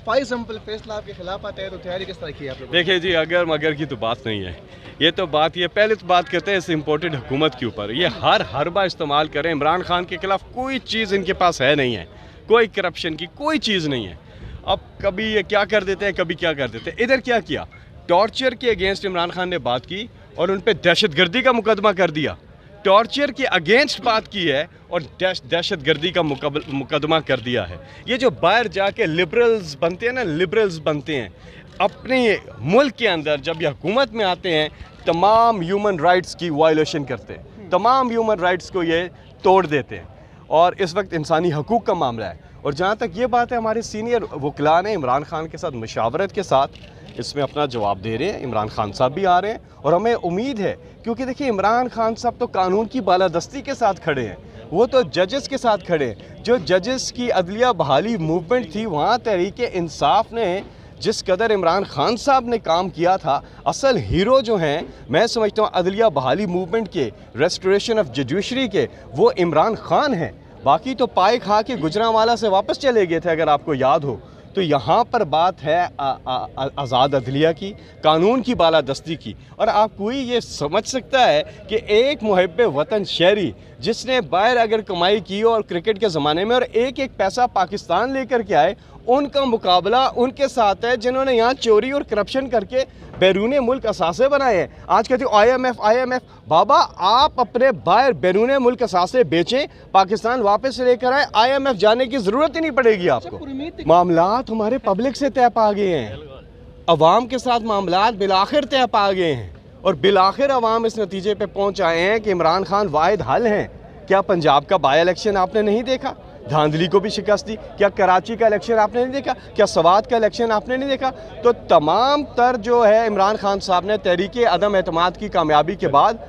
For example फैसला आपके खिलाफ आता है तो तैयारी किस तरह की है आप लोगों ने? देखिए जी, अगर मगर की तो बात नहीं है, ये तो बात ये पहले तो बात करते हैं इस इम्पोर्टेड हुकूमत के ऊपर। ये हर हरबा इस्तेमाल करें, इमरान खान के खिलाफ कोई चीज़ इनके पास है नहीं है, कोई करप्शन की कोई चीज़ नहीं है। अब कभी ये क्या कर देते हैं, कभी क्या कर देते हैं। इधर क्या किया, टॉर्चर के अगेंस्ट इमरान खान ने बात की और उन पर दहशतगर्दी का मुकदमा कर दिया। टॉर्चर के अगेंस्ट बात की है और दहशतगर्दी का मुकदमा कर दिया है। ये जो बाहर जाके लिबरल्स बनते हैं ना, लिबरल्स बनते हैं, अपने मुल्क के अंदर जब ये हुकूमत में आते हैं तमाम ह्यूमन राइट्स की वायलेशन करते हैं, तमाम ह्यूमन राइट्स को ये तोड़ देते हैं। और इस वक्त इंसानी हकूक़ का मामला है। और जहाँ तक ये बात है, हमारे सीनियर वकला ने इमरान खान के साथ मशावरत के साथ इसमें अपना जवाब दे रहे हैं। इमरान खान साहब भी आ रहे हैं और हमें उम्मीद है, क्योंकि देखिए इमरान खान साहब तो कानून की बालादस्ती के साथ खड़े हैं, वो तो जजेस के साथ खड़े हैं। जो जजेस की अदलिया बहाली मूवमेंट थी, वहाँ तहरीक इंसाफ ने जिस कदर इमरान खान साहब ने काम किया था, असल हीरो जो हैं मैं समझता हूँ अदलिया बहाली मूवमेंट के, रेस्टोरेशन ऑफ जुडिशरी के, वो इमरान खान हैं। बाकी तो पाए खा के गुजरांवाला से वापस चले गए थे, अगर आपको याद हो। तो यहाँ पर बात है आज़ाद अदलिया की, कानून की बालादस्ती की। और आप कोई ये समझ सकता है कि एक मुहब्बे वतन शहरी जिसने बाहर अगर कमाई की हो और क्रिकेट के ज़माने में और एक एक पैसा पाकिस्तान लेकर के आए, उनका मुकाबला उनके साथ है जिन्होंने यहाँ चोरी और करप्शन करके बैरून मुल्क असासे बनाए हैं। आज कहते हो IMF बाबा, आप अपने बाहर बैरून मुल्क असासे बेचें, पाकिस्तान वापस लेकर आए, IMF जाने की ज़रूरत ही नहीं पड़ेगी आपको। मामलात हमारे पब्लिक से तय पा गए हैं, अवाम के साथ मामलात बिलाखिर तय पा गए हैं और बिलाखिर अवाम इस नतीजे पे पहुँच आए हैं कि इमरान खान वाहिद हल हैं। क्या पंजाब का बाई इलेक्शन आपने नहीं देखा, धांधली को भी शिकस्त दी? क्या कराची का इलेक्शन आपने नहीं देखा? क्या सवात का इलेक्शन आपने नहीं देखा? तो तमाम तर जो है इमरान खान साहब ने तहरीक अदम एतमाद की कामयाबी के बाद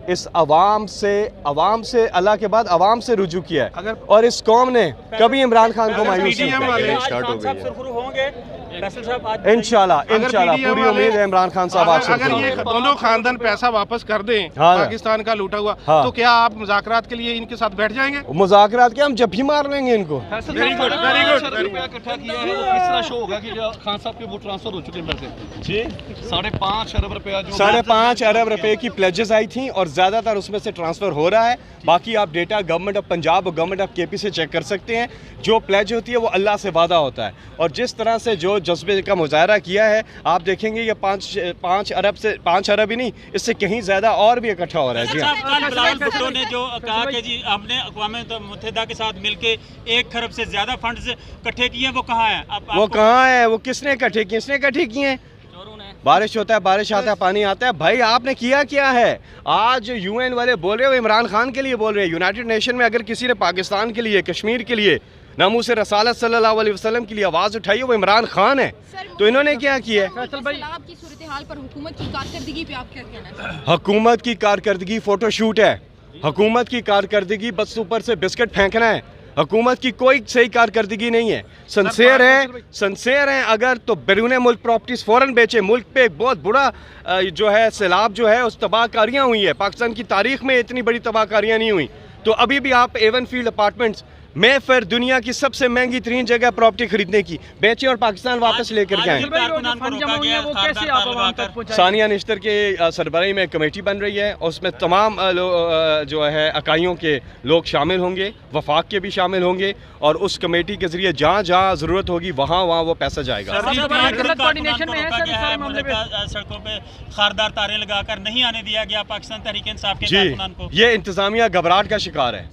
इस अवाम से अल्लाह के बाद अवाम से रुजू किया है। और इस कौम ने कभी इमरान खान को मायूस नहीं किया। स्टार्ट हो गई है इंशाल्लाह पूरी उम्मीद है इमरान खान साहब आपसे। अगर ये दोनों खानदान पैसा वापस कर दें, पाकिस्तान का लूटा हुआ, तो क्या आप मुज़ाकरात के लिए इनके साथ बैठ जाएंगे? मुज़ाकरात के हम जब भी मार लेंगे इनको। Very good, very good. इकट्ठा किया है, वो किस तरह शो होगा कि खान साहब के वो ट्रांसफर हो चुके हैं पैसे जी? 5.5 अरब रुपया, 5.5 अरब रुपए की प्लेजेस आई थी और ज़्यादातर उसमें से ट्रांसफ़र हो रहा है। बाकी आप डेटा गवर्नमेंट ऑफ पंजाब और गवर्नमेंट ऑफ KP से चेक कर सकते हैं। जो प्लेज होती है वो अल्लाह से वादा होता है और जिस तरह से जो जज्बे का मुजाहरा किया है, आप देखेंगे ये 5 अरब ही नहीं, इससे कहीं ज़्यादा और भी इकट्ठा हो रहा है। जी बिलावल भुट्टो ने जो कहा कि जी हमने अक़वाम मुत्तहिदा के साथ मिलके 1 खरब से ज़्यादा फंड्स इकट्ठे किए हैं, वो कहाँ है? वो कहाँ है? वो किसने इकट्ठे किए? इसने इकट्ठे किए हैं? बारिश होता है, बारिश आता है, पानी आता है। भाई आपने किया क्या है? आज UN वाले बोल रहे हो, इमरान खान के लिए बोल रहे हैं। यूनाइटेड नेशन में अगर किसी ने पाकिस्तान के लिए, कश्मीर के लिए, नामूस रसालत सल्लल्लाहु अलैहि वसल्लम के लिए आवाज़ उठाई है, वो इमरान खान है। तो इन्होंने क्या किया है? की सूरत-ए-हाल पर हुकूमत की कारकर्दगी पे आप क्या कहना है? हुकूमत की कारकर्दगी फोटोशूट है। हुकूमत की कारकर्दगी बस ऊपर से बिस्किट फेंकना है। हुकूमत की कोई सही कारकर्दगी नहीं है। सनसेयर हैं अगर तो बैरून मुल्क प्रॉपर्टीज़ फ़ौरन बेचे। मुल्क पे एक बहुत बुरा जो है सैलाब जो है, उस तबाहकारियाँ हुई है। पाकिस्तान की तारीख में इतनी बड़ी तबाहकारियाँ नहीं हुई। तो अभी भी आप एवन फील्ड अपार्टमेंट्स में फिर दुनिया की सबसे महंगी तरीन जगह प्रॉपर्टी खरीदने की बेचे और पाकिस्तान वापस लेकर के आए। सानिया निश्तर के सरबराही में कमेटी बन रही है और उसमें तमाम जो है इकाइयों के लोग शामिल होंगे, वफाक के भी शामिल होंगे और उस कमेटी के जरिए जहाँ जहाँ ज़रूरत होगी वहाँ वो पैसा जाएगा। सड़कों पे खारदार तारें लगाकर नहीं आने दिया गया पाकिस्तान तहरीक इंसाफ के जी, ये इंतजामिया घबराहट का शिकार है।